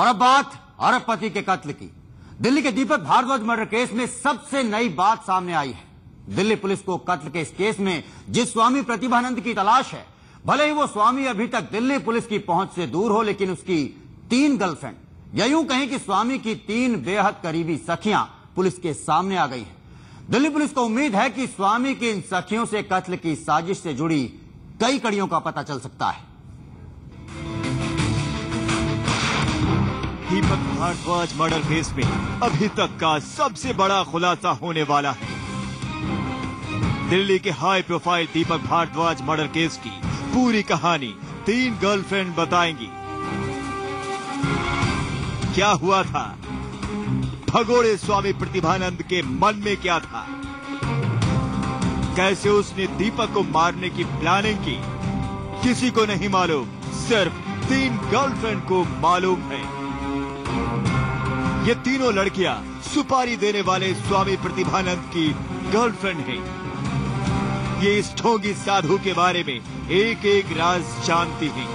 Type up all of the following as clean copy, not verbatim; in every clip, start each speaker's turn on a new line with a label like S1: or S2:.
S1: और अब बात अरबपति के कत्ल की। दिल्ली के दीपक भारद्वाज मर्डर केस में सबसे नई बात सामने आई है। दिल्ली पुलिस को कत्ल के इस केस में जिस स्वामी प्रतिभानंद की तलाश है, भले ही वो स्वामी अभी तक दिल्ली पुलिस की पहुंच से दूर हो, लेकिन उसकी 3 गर्लफ्रेंड, या यूं कहें कि स्वामी की 3 बेहद करीबी सखियां पुलिस के सामने आ गई हैं। दिल्ली पुलिस को उम्मीद है कि स्वामी की इन सखियों से कत्ल की साजिश से जुड़ी कई कड़ियों का पता चल सकता है।
S2: दीपक भारद्वाज मर्डर केस में अभी तक का सबसे बड़ा खुलासा होने वाला है। दिल्ली के हाई प्रोफाइल दीपक भारद्वाज मर्डर केस की पूरी कहानी 3 गर्लफ्रेंड बताएंगी। क्या हुआ था, भगोड़े स्वामी प्रतिभानंद के मन में क्या था, कैसे उसने दीपक को मारने की प्लानिंग की, किसी को नहीं मालूम, सिर्फ 3 गर्लफ्रेंड को मालूम है। ये तीनों लड़कियां सुपारी देने वाले स्वामी प्रतिभानंद की गर्लफ्रेंड हैं। ये इस ढोंगी साधु के बारे में एक एक राज जानती हैं।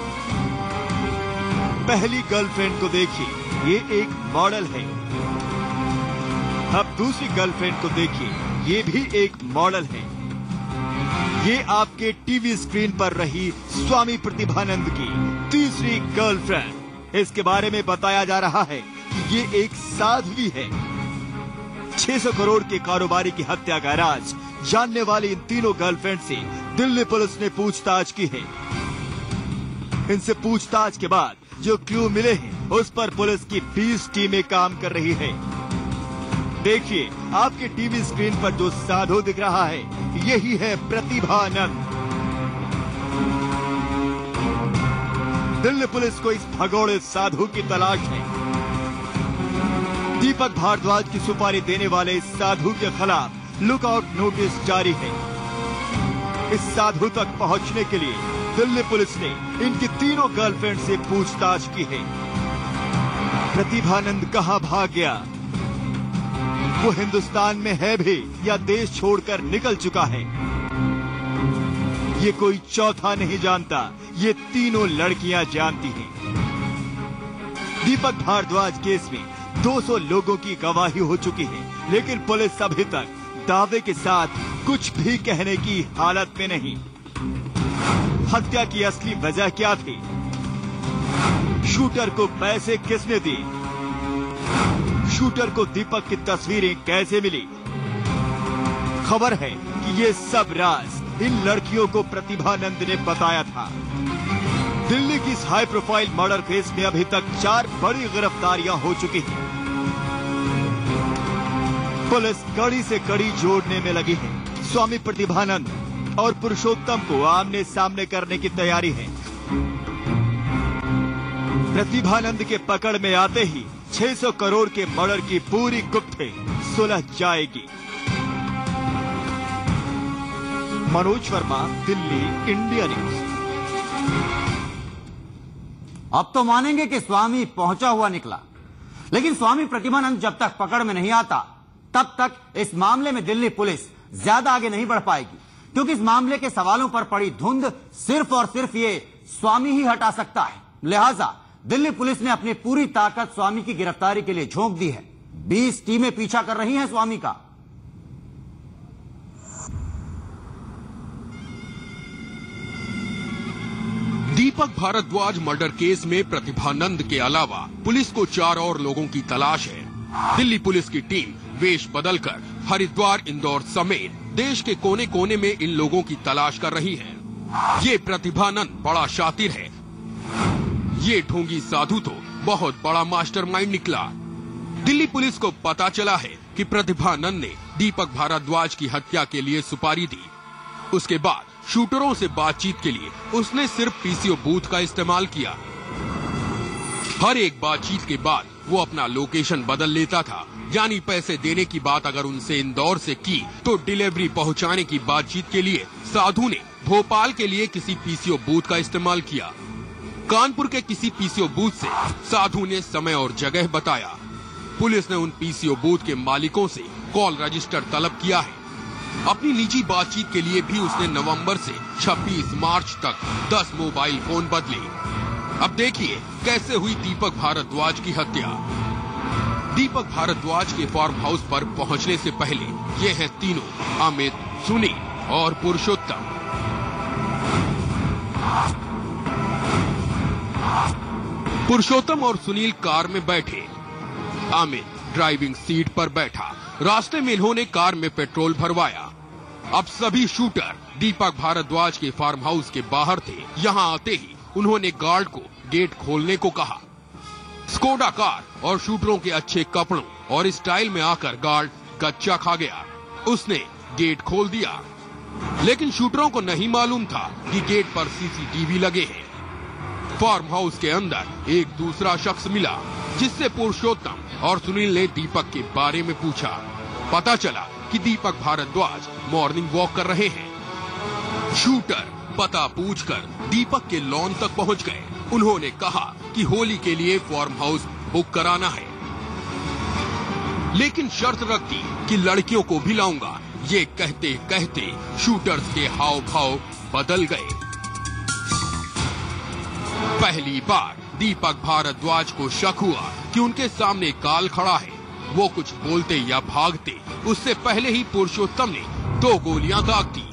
S2: पहली गर्लफ्रेंड को देखिए, ये एक मॉडल है। अब दूसरी गर्लफ्रेंड को देखिए, ये भी एक मॉडल है। ये आपके टीवी स्क्रीन पर रही स्वामी प्रतिभानंद की तीसरी गर्लफ्रेंड। इसके बारे में बताया जा रहा है कि ये एक साध्वी है। 600 करोड़ के कारोबारी की हत्या का राज जानने वाली इन तीनों गर्लफ्रेंड से दिल्ली पुलिस ने पूछताछ की है। इनसे पूछताछ के बाद जो क्लू मिले हैं, उस पर पुलिस की 20 टीमें काम कर रही है। देखिए, आपके टीवी स्क्रीन पर जो साधु दिख रहा है, यही है प्रतिभानंद। दिल्ली पुलिस को इस भगोड़े साधु की तलाश है। दीपक भारद्वाज की सुपारी देने वाले इस साधु के खिलाफ लुकआउट नोटिस जारी है। इस साधु तक पहुंचने के लिए दिल्ली पुलिस ने इनकी तीनों गर्लफ्रेंड से पूछताछ की है। प्रतिभानंद कहां भाग गया, वो हिंदुस्तान में है भी या देश छोड़कर निकल चुका है, ये कोई चौथा नहीं जानता, ये तीनों लड़कियां जानती हैं। दीपक भारद्वाज केस में 200 लोगों की गवाही हो चुकी है, लेकिन पुलिस अभी तक दावे के साथ कुछ भी कहने की हालत में नहीं। हत्या की असली वजह क्या थी, शूटर को पैसे किसने दिए, शूटर को दीपक की तस्वीरें कैसे मिली। खबर है कि ये सब राज इन लड़कियों को प्रतिभानंद ने बताया था। दिल्ली की इस हाई प्रोफाइल मर्डर केस में अभी तक 4 बड़ी गिरफ्तारियां हो चुकी हैं। पुलिस कड़ी से कड़ी जोड़ने में लगी है। स्वामी प्रतिभानंद और पुरुषोत्तम को आमने सामने करने की तैयारी है। प्रतिभानंद के पकड़ में आते ही 600 करोड़ के मर्डर की पूरी गुत्थी सुलझ जाएगी। Manoj Verma, Delhi, India news.
S1: अब तो मानेंगे कि स्वामी पहुंचा हुआ निकला, लेकिन स्वामी प्रतिभानंद जब तक पकड़ में नहीं आता, तब तक इस मामले में दिल्ली पुलिस ज्यादा आगे नहीं बढ़ पाएगी, क्योंकि इस मामले के सवालों पर पड़ी धुंध सिर्फ और सिर्फ ये स्वामी ही हटा सकता है। लिहाजा दिल्ली पुलिस ने अपनी पूरी ताकत स्वामी की गिरफ्तारी के लिए झोंक दी है। 20 टीमें पीछा कर रही हैं स्वामी का।
S3: दीपक भारद्वाज मर्डर केस में प्रतिभानंद के अलावा पुलिस को 4 और लोगों की तलाश है। दिल्ली पुलिस की टीम वेश बदलकर हरिद्वार, इंदौर समेत देश के कोने कोने में इन लोगों की तलाश कर रही है। ये प्रतिभानंद बड़ा शातिर है। ये ढोंगी साधु तो बहुत बड़ा मास्टरमाइंड निकला। दिल्ली पुलिस को पता चला है कि प्रतिभानंद ने दीपक भारद्वाज की हत्या के लिए सुपारी दी। उसके बाद शूटरों से बातचीत के लिए उसने सिर्फ पीसीओ बूथ का इस्तेमाल किया। हर एक बातचीत के बाद वो अपना लोकेशन बदल लेता था, यानी पैसे देने की बात अगर उनसे इंदौर से की तो डिलीवरी पहुंचाने की बातचीत के लिए साधु ने भोपाल के लिए किसी पीसीओ बूथ का इस्तेमाल किया। कानपुर के किसी पीसीओ बूथ से साधु ने समय और जगह बताया। पुलिस ने उन पीसीओ बूथ के मालिकों से कॉल रजिस्टर तलब किया है। अपनी निजी बातचीत के लिए भी उसने नवंबर से 26 मार्च तक 10 मोबाइल फोन बदले। अब देखिए कैसे हुई दीपक भारद्वाज की हत्या। दीपक भारद्वाज के फार्म हाउस पर पहुंचने से पहले ये हैं तीनों, अमित, सुनील और पुरुषोत्तम। पुरुषोत्तम और सुनील कार में बैठे, अमित ड्राइविंग सीट पर बैठा। रास्ते में इन्होंने कार में पेट्रोल भरवाया। अब सभी शूटर दीपक भारद्वाज के फार्म हाउस के बाहर थे। यहाँ आते ही उन्होंने गार्ड को गेट खोलने को कहा। स्कोडा कार और शूटरों के अच्छे कपड़ों और स्टाइल में आकर गार्ड कच्चा खा गया। उसने गेट खोल दिया, लेकिन शूटरों को नहीं मालूम था कि गेट पर सीसीटीवी लगे हैं। फार्म हाउस के अंदर एक दूसरा शख्स मिला, जिससे पुरुषोत्तम और सुनील ने दीपक के बारे में पूछा। पता चला कि दीपक भारद्वाज मॉर्निंग वॉक कर रहे हैं। शूटर पता पूछकर दीपक के लॉन तक पहुंच गए। उन्होंने कहा कि होली के लिए फार्म हाउस बुक कराना है, लेकिन शर्त रख दी कि लड़कियों को भी लाऊंगा। ये कहते कहते शूटर्स के हाव भाव बदल गए। पहली बार दीपक भारद्वाज को शक हुआ कि उनके सामने काल खड़ा है। वो कुछ बोलते या भागते उससे पहले ही पुरुषोत्तम ने 2 गोलियां दाग दी।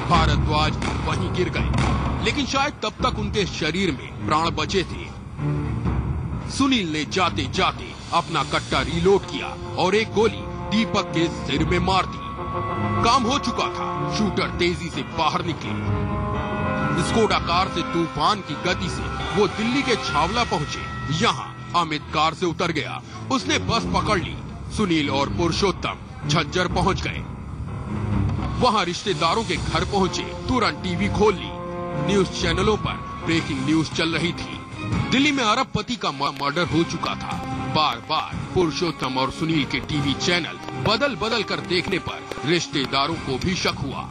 S3: भारद्वाज वहीं गिर गए, लेकिन शायद तब तक उनके शरीर में प्राण बचे थे। सुनील ने जाते जाते अपना कट्टा रीलोड किया और एक गोली दीपक के सिर में मार दी। काम हो चुका था। शूटर तेजी से बाहर निकले। स्कोडा कार से तूफान की गति से वो दिल्ली के छावला पहुंचे। यहाँ अमित कार से उतर गया। उसने बस पकड़ ली। सुनील और पुरुषोत्तम झज्जर पहुंच गए। वहाँ रिश्तेदारों के घर पहुंचे। तुरंत टीवी खोल ली। न्यूज चैनलों पर ब्रेकिंग न्यूज चल रही थी। दिल्ली में अरबपति का मर्डर हो चुका था। बार बार पुरुषोत्तम और सुनील के टीवी चैनल बदल बदल कर देखने पर रिश्तेदारों को भी शक हुआ।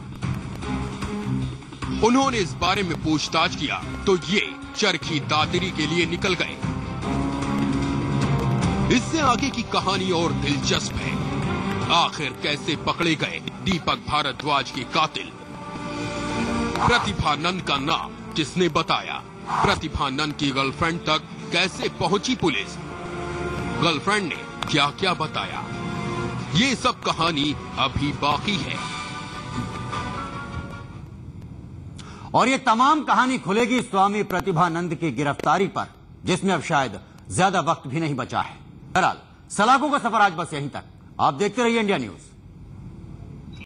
S3: उन्होंने इस बारे में पूछताछ किया तो ये चरखी दादरी के लिए निकल गए। इससे आगे की कहानी और दिलचस्प है। आखिर कैसे पकड़े गए दीपक भारद्वाज के कातिल? प्रतिभा नंद का नाम किसने बताया? प्रतिभा नंद की गर्लफ्रेंड तक कैसे पहुंची पुलिस? गर्लफ्रेंड ने क्या क्या बताया? ये सब कहानी अभी बाकी है।
S1: और ये तमाम कहानी खुलेगी स्वामी प्रतिभानंद की गिरफ्तारी पर, जिसमें अब शायद ज्यादा वक्त भी नहीं बचा है। बहरहाल सलाखों का सफर आज बस यहीं तक। आप देखते रहिए इंडिया न्यूज।